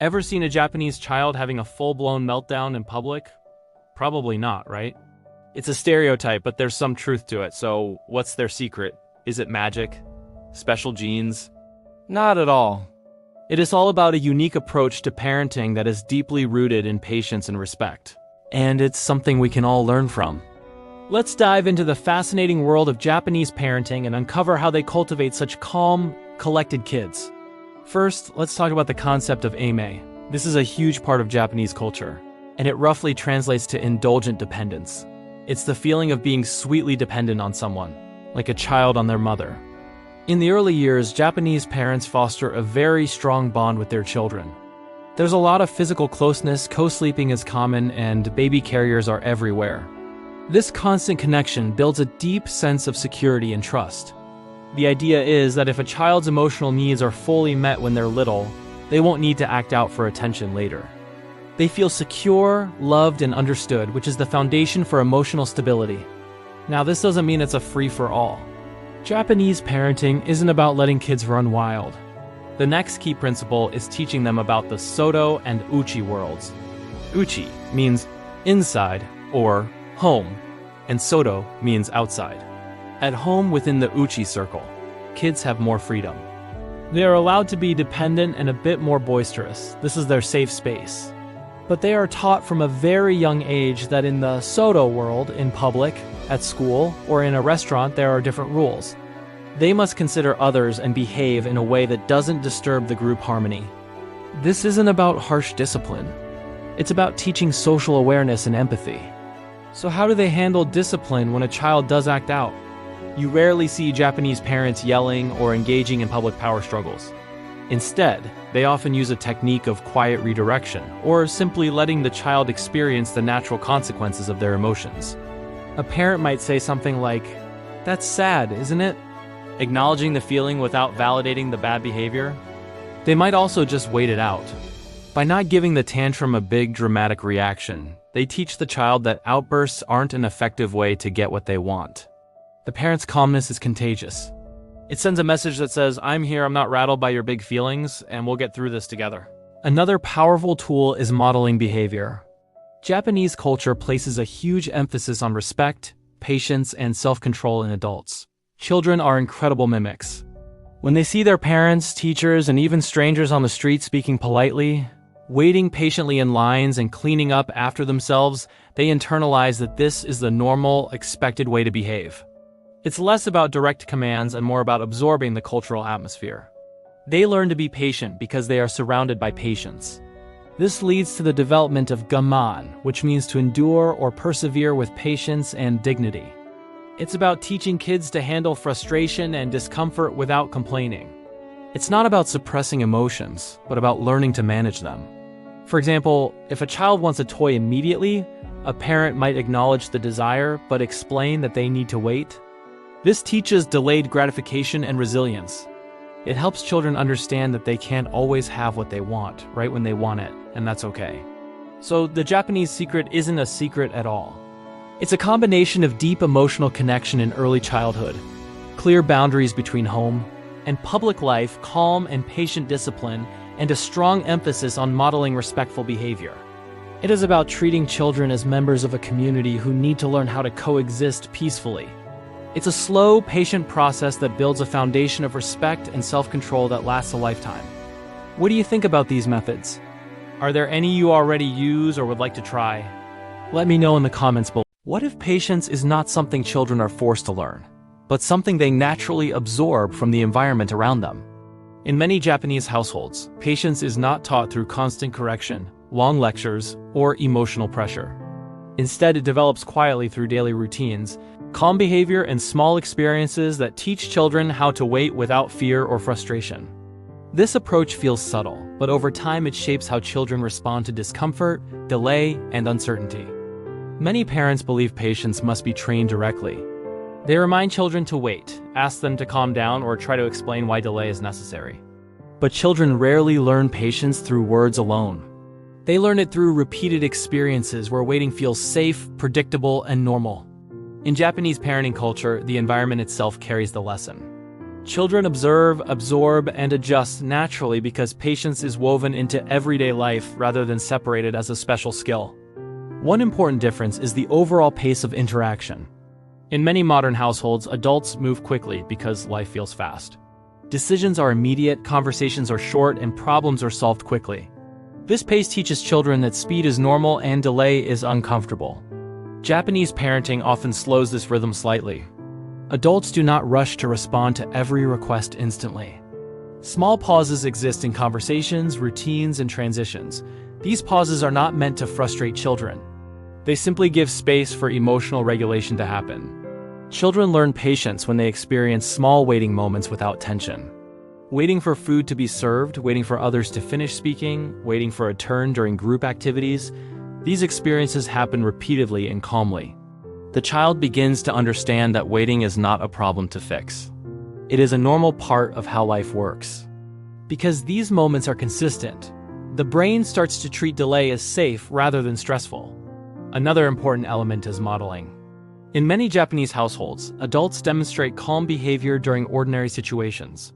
Ever seen a Japanese child having a full-blown meltdown in public? Probably not, right? It's a stereotype, but there's some truth to it, so what's their secret? Is it magic? Special genes? Not at all. It is all about a unique approach to parenting that is deeply rooted in patience and respect. And it's something we can all learn from. Let's dive into the fascinating world of Japanese parenting and uncover how they cultivate such calm, collected kids. First, let's talk about the concept of eime. This is a huge part of Japanese culture, and it roughly translates to indulgent dependence. It's the feeling of being sweetly dependent on someone, like a child on their mother. In the early years, Japanese parents foster a very strong bond with their children. There's a lot of physical closeness, co-sleeping is common, and baby carriers are everywhere. This constant connection builds a deep sense of security and trust. The idea is that if a child's emotional needs are fully met when they're little, they won't need to act out for attention later. They feel secure, loved, and understood, which is the foundation for emotional stability. Now, this doesn't mean it's a free-for-all. Japanese parenting isn't about letting kids run wild. The next key principle is teaching them about the Soto and Uchi worlds. Uchi means inside or home, and Soto means outside. At home within the Uchi circle, kids have more freedom. They are allowed to be dependent and a bit more boisterous. This is their safe space. But they are taught from a very young age that in the Soto world, in public, at school, or in a restaurant, there are different rules. They must consider others and behave in a way that doesn't disturb the group harmony. This isn't about harsh discipline. It's about teaching social awareness and empathy. So how do they handle discipline when a child does act out? You rarely see Japanese parents yelling or engaging in public power struggles. Instead, they often use a technique of quiet redirection, or simply letting the child experience the natural consequences of their emotions. A parent might say something like, "That's sad, isn't it?" acknowledging the feeling without validating the bad behavior. They might also just wait it out. By not giving the tantrum a big dramatic reaction, they teach the child that outbursts aren't an effective way to get what they want. The parent's calmness is contagious. It sends a message that says, "I'm here, I'm not rattled by your big feelings, and we'll get through this together." Another powerful tool is modeling behavior. Japanese culture places a huge emphasis on respect, patience, and self-control in adults. Children are incredible mimics. When they see their parents, teachers, and even strangers on the street speaking politely, waiting patiently in lines, and cleaning up after themselves, they internalize that this is the normal, expected way to behave. It's less about direct commands and more about absorbing the cultural atmosphere. They learn to be patient because they are surrounded by patience. This leads to the development of gaman, which means to endure or persevere with patience and dignity. It's about teaching kids to handle frustration and discomfort without complaining. It's not about suppressing emotions, but about learning to manage them. For example, if a child wants a toy immediately, a parent might acknowledge the desire but explain that they need to wait. This teaches delayed gratification and resilience. It helps children understand that they can't always have what they want right when they want it, and that's okay. So the Japanese secret isn't a secret at all. It's a combination of deep emotional connection in early childhood, clear boundaries between home and public life, calm and patient discipline, and a strong emphasis on modeling respectful behavior. It is about treating children as members of a community who need to learn how to coexist peacefully. It's a slow, patient process that builds a foundation of respect and self-control that lasts a lifetime. What do you think about these methods? Are there any you already use or would like to try? Let me know in the comments below. What if patience is not something children are forced to learn, but something they naturally absorb from the environment around them? In many Japanese households, patience is not taught through constant correction, long lectures, or emotional pressure. Instead, it develops quietly through daily routines, calm behavior, and small experiences that teach children how to wait without fear or frustration. This approach feels subtle, but over time it shapes how children respond to discomfort, delay, and uncertainty. Many parents believe patience must be trained directly. They remind children to wait, ask them to calm down, or try to explain why delay is necessary. But children rarely learn patience through words alone. They learn it through repeated experiences where waiting feels safe, predictable, and normal. In Japanese parenting culture, the environment itself carries the lesson. Children observe, absorb, and adjust naturally because patience is woven into everyday life rather than separated as a special skill. One important difference is the overall pace of interaction. In many modern households, adults move quickly because life feels fast. Decisions are immediate, conversations are short, and problems are solved quickly. This pace teaches children that speed is normal and delay is uncomfortable. Japanese parenting often slows this rhythm slightly. Adults do not rush to respond to every request instantly. Small pauses exist in conversations, routines, and transitions. These pauses are not meant to frustrate children. They simply give space for emotional regulation to happen. Children learn patience when they experience small waiting moments without tension. Waiting for food to be served, waiting for others to finish speaking, waiting for a turn during group activities, these experiences happen repeatedly and calmly. The child begins to understand that waiting is not a problem to fix. It is a normal part of how life works. Because these moments are consistent, the brain starts to treat delay as safe rather than stressful. Another important element is modeling. In many Japanese households, adults demonstrate calm behavior during ordinary situations.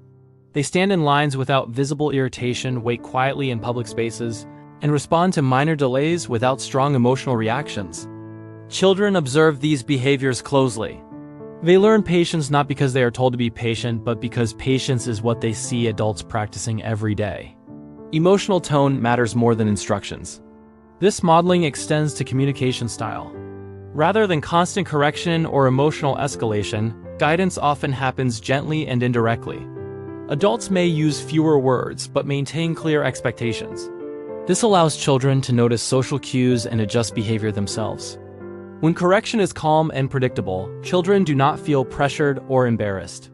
They stand in lines without visible irritation, wait quietly in public spaces, and respond to minor delays without strong emotional reactions. Children observe these behaviors closely. They learn patience not because they are told to be patient, but because patience is what they see adults practicing every day. Emotional tone matters more than instructions. This modeling extends to communication style. Rather than constant correction or emotional escalation, guidance often happens gently and indirectly. Adults may use fewer words, but maintain clear expectations. This allows children to notice social cues and adjust behavior themselves. When correction is calm and predictable, children do not feel pressured or embarrassed.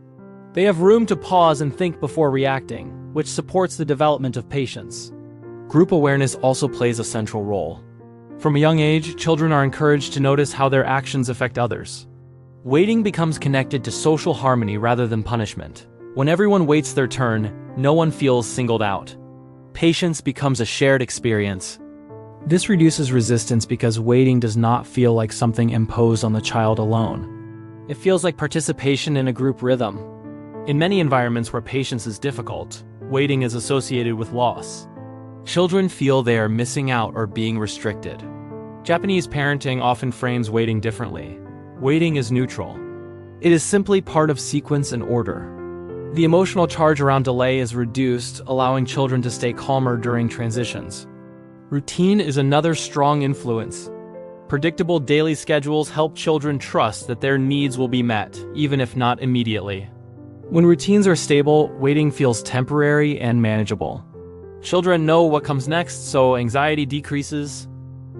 They have room to pause and think before reacting, which supports the development of patience. Group awareness also plays a central role. From a young age, children are encouraged to notice how their actions affect others. Waiting becomes connected to social harmony rather than punishment. When everyone waits their turn, no one feels singled out. Patience becomes a shared experience. This reduces resistance because waiting does not feel like something imposed on the child alone. It feels like participation in a group rhythm. In many environments where patience is difficult, waiting is associated with loss. Children feel they are missing out or being restricted. Japanese parenting often frames waiting differently. Waiting is neutral. It is simply part of sequence and order. The emotional charge around delay is reduced, allowing children to stay calmer during transitions. Routine is another strong influence. Predictable daily schedules help children trust that their needs will be met, even if not immediately. When routines are stable, waiting feels temporary and manageable. Children know what comes next, so anxiety decreases.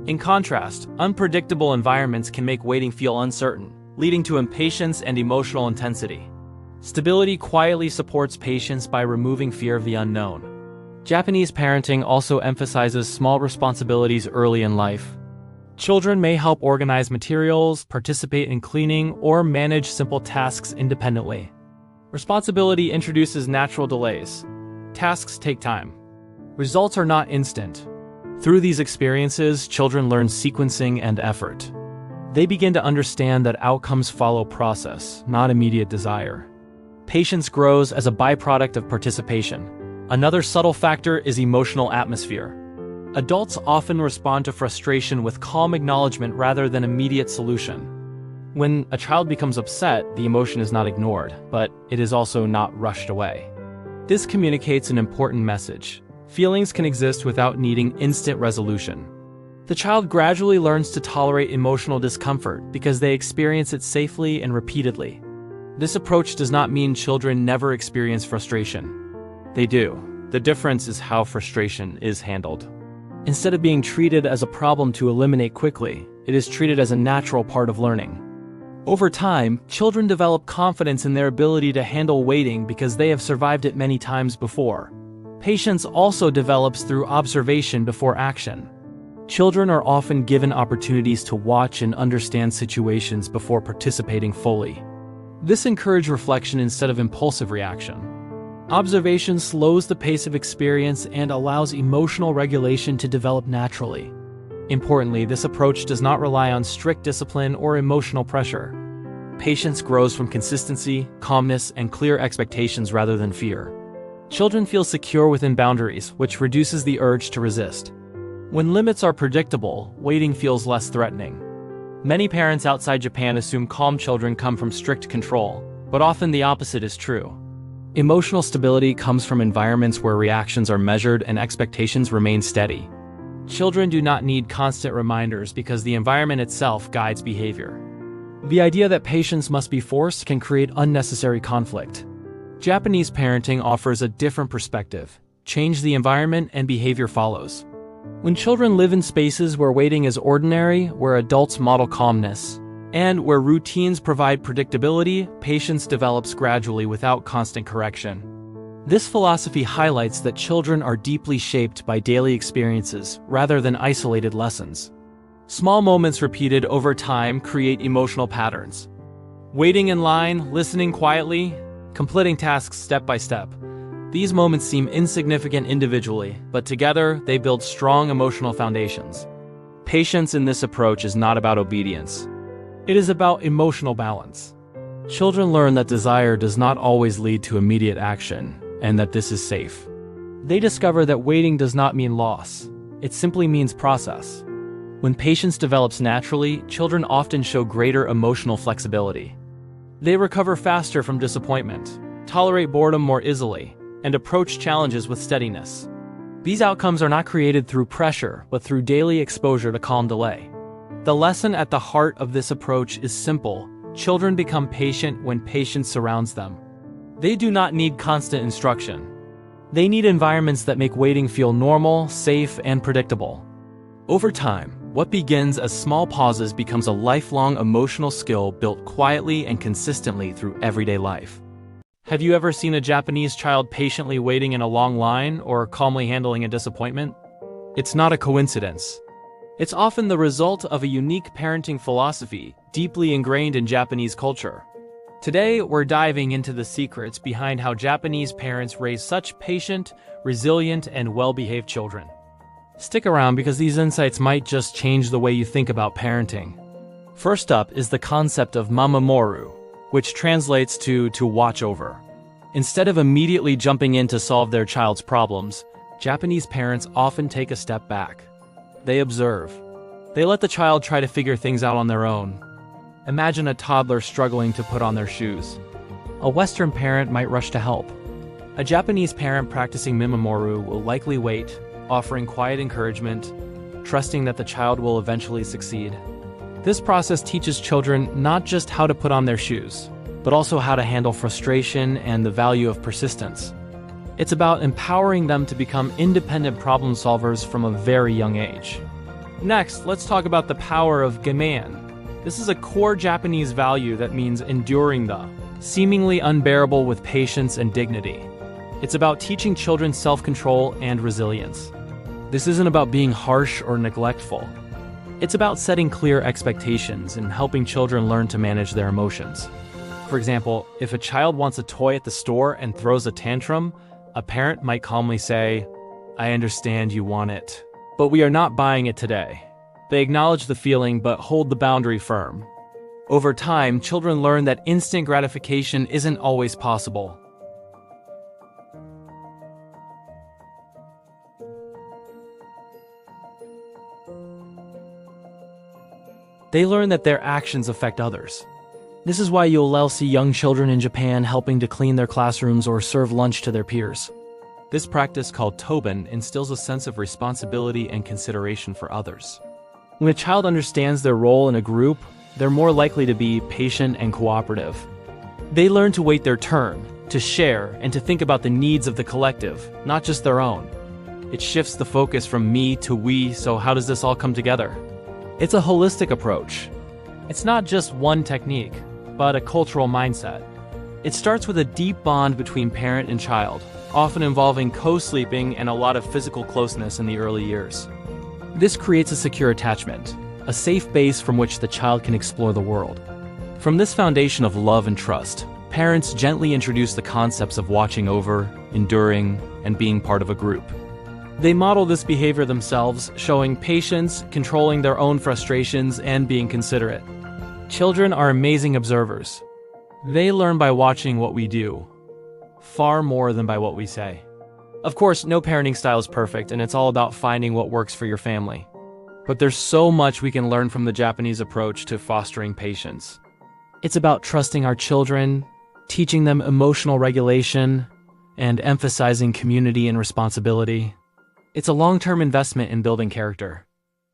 In contrast, unpredictable environments can make waiting feel uncertain, leading to impatience and emotional intensity. Stability quietly supports patience by removing fear of the unknown. Japanese parenting also emphasizes small responsibilities early in life. Children may help organize materials, participate in cleaning, or manage simple tasks independently. Responsibility introduces natural delays. Tasks take time. Results are not instant. Through these experiences, children learn sequencing and effort. They begin to understand that outcomes follow process, not immediate desire. Patience grows as a byproduct of participation. Another subtle factor is emotional atmosphere. Adults often respond to frustration with calm acknowledgement rather than immediate solution. When a child becomes upset, the emotion is not ignored, but it is also not rushed away. This communicates an important message. Feelings can exist without needing instant resolution. The child gradually learns to tolerate emotional discomfort because they experience it safely and repeatedly. This approach does not mean children never experience frustration. They do. The difference is how frustration is handled. Instead of being treated as a problem to eliminate quickly, it is treated as a natural part of learning. Over time, children develop confidence in their ability to handle waiting because they have survived it many times before. Patience also develops through observation before action. Children are often given opportunities to watch and understand situations before participating fully. This encourages reflection instead of impulsive reaction. Observation slows the pace of experience and allows emotional regulation to develop naturally. Importantly, this approach does not rely on strict discipline or emotional pressure. Patience grows from consistency, calmness, and clear expectations rather than fear. Children feel secure within boundaries, which reduces the urge to resist. When limits are predictable, waiting feels less threatening. Many parents outside Japan assume calm children come from strict control, but often the opposite is true. Emotional stability comes from environments where reactions are measured and expectations remain steady. Children do not need constant reminders because the environment itself guides behavior. The idea that patience must be forced can create unnecessary conflict. Japanese parenting offers a different perspective. Change the environment and behavior follows. When children live in spaces where waiting is ordinary, where adults model calmness, and where routines provide predictability, patience develops gradually without constant correction. This philosophy highlights that children are deeply shaped by daily experiences rather than isolated lessons. Small moments repeated over time create emotional patterns. Waiting in line, listening quietly, completing tasks step by step. These moments seem insignificant individually, but together they build strong emotional foundations. Patience in this approach is not about obedience. It is about emotional balance. Children learn that desire does not always lead to immediate action, and that this is safe. They discover that waiting does not mean loss. It simply means process. When patience develops naturally, children often show greater emotional flexibility. They recover faster from disappointment, tolerate boredom more easily, and approach challenges with steadiness. These outcomes are not created through pressure, but through daily exposure to calm delay. The lesson at the heart of this approach is simple. Children become patient when patience surrounds them. They do not need constant instruction. They need environments that make waiting feel normal, safe, and predictable. Over time, what begins as small pauses becomes a lifelong emotional skill built quietly and consistently through everyday life. Have you ever seen a Japanese child patiently waiting in a long line or calmly handling a disappointment? It's not a coincidence. It's often the result of a unique parenting philosophy deeply ingrained in Japanese culture. Today, we're diving into the secrets behind how Japanese parents raise such patient, resilient, and well-behaved children. Stick around because these insights might just change the way you think about parenting. First up is the concept of mamamoru, which translates to watch over. Instead of immediately jumping in to solve their child's problems, Japanese parents often take a step back. They observe. They let the child try to figure things out on their own. Imagine a toddler struggling to put on their shoes. A Western parent might rush to help. A Japanese parent practicing mamamoru will likely wait, offering quiet encouragement, trusting that the child will eventually succeed. This process teaches children not just how to put on their shoes, but also how to handle frustration and the value of persistence. It's about empowering them to become independent problem solvers from a very young age. Next, let's talk about the power of gamen. This is a core Japanese value that means enduring the seemingly unbearable with patience and dignity. It's about teaching children self-control and resilience. This isn't about being harsh or neglectful. It's about setting clear expectations and helping children learn to manage their emotions. For example, if a child wants a toy at the store and throws a tantrum, a parent might calmly say, "I understand you want it, but we are not buying it today." They acknowledge the feeling but hold the boundary firm. Over time, children learn that instant gratification isn't always possible. They learn that their actions affect others. This is why you'll see young children in Japan helping to clean their classrooms or serve lunch to their peers. This practice, called toben, instills a sense of responsibility and consideration for others. When a child understands their role in a group, they're more likely to be patient and cooperative. They learn to wait their turn, to share, and to think about the needs of the collective, not just their own. It shifts the focus from me to we, so how does this all come together? It's a holistic approach. It's not just one technique, but a cultural mindset. It starts with a deep bond between parent and child, often involving co-sleeping and a lot of physical closeness in the early years. This creates a secure attachment, a safe base from which the child can explore the world. From this foundation of love and trust, parents gently introduce the concepts of watching over, enduring, and being part of a group. They model this behavior themselves, showing patience, controlling their own frustrations, and being considerate. Children are amazing observers. They learn by watching what we do, far more than by what we say. Of course, no parenting style is perfect, and it's all about finding what works for your family. But there's so much we can learn from the Japanese approach to fostering patience. It's about trusting our children, teaching them emotional regulation, and emphasizing community and responsibility. It's a long-term investment in building character.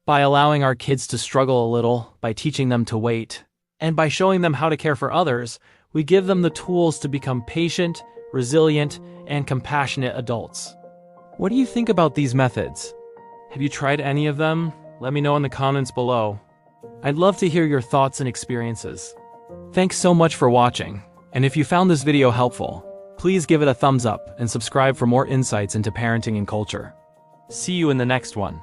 By allowing our kids to struggle a little, by teaching them to wait, and by showing them how to care for others, we give them the tools to become patient, resilient, and compassionate adults. What do you think about these methods? Have you tried any of them? Let me know in the comments below. I'd love to hear your thoughts and experiences. Thanks so much for watching, and if you found this video helpful, please give it a thumbs up and subscribe for more insights into parenting and culture. See you in the next one.